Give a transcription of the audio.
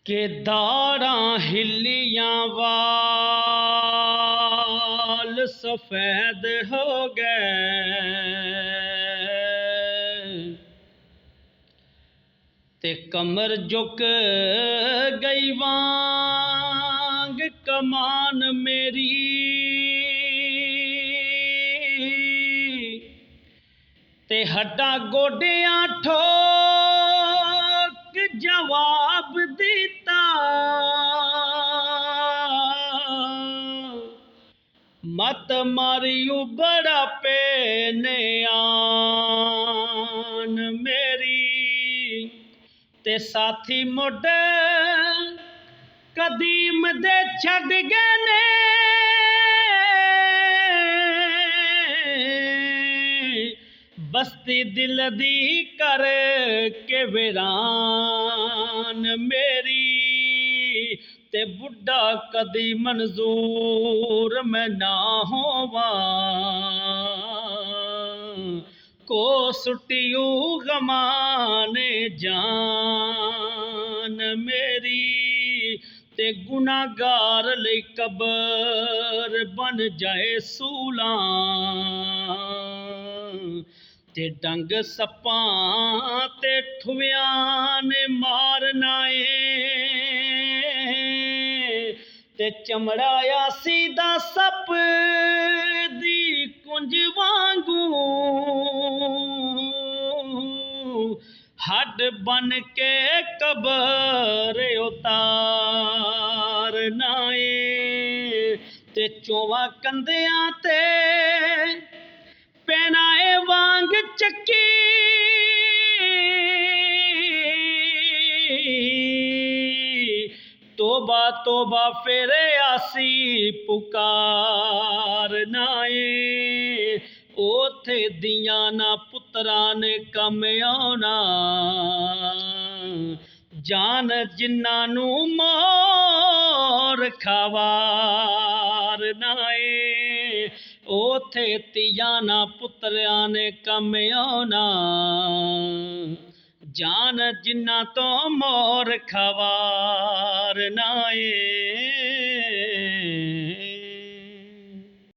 के दारां हिलियां वाल सफेद हो गए ते कमर झुक गई वांग कमान मेरी ते हड्डां गोडियां ठोक जवाब दिता मत मारियो बड़ा पेने आन मेरी ते साथी मुड कदीम दे छड़ गए ने बस्ती दिल दी कर के वीरान मेरी ते बुढ़ा कदी मंजूर मैं ना होवा को सुटियो गमाने जान मेरी ते गुनाहगार लई कबर बन जाए सूला ते डंग सप्पां ते ठुवियां ने मारना ते चमड़ाया सीधा सप दी कुंज वांगू हड बन के कबर उतारना ते चौवां कंधियां ते पैनाए वांग चक्की तोबा तोबा फेरे आसी पुकारना ओथे दियां ना पुत्रा ने कम आना जान जिन्ना नू मोर खवारना ओथे तिया ना पुत्रा ने कम आना जान जिन्ना तो मोर खवारना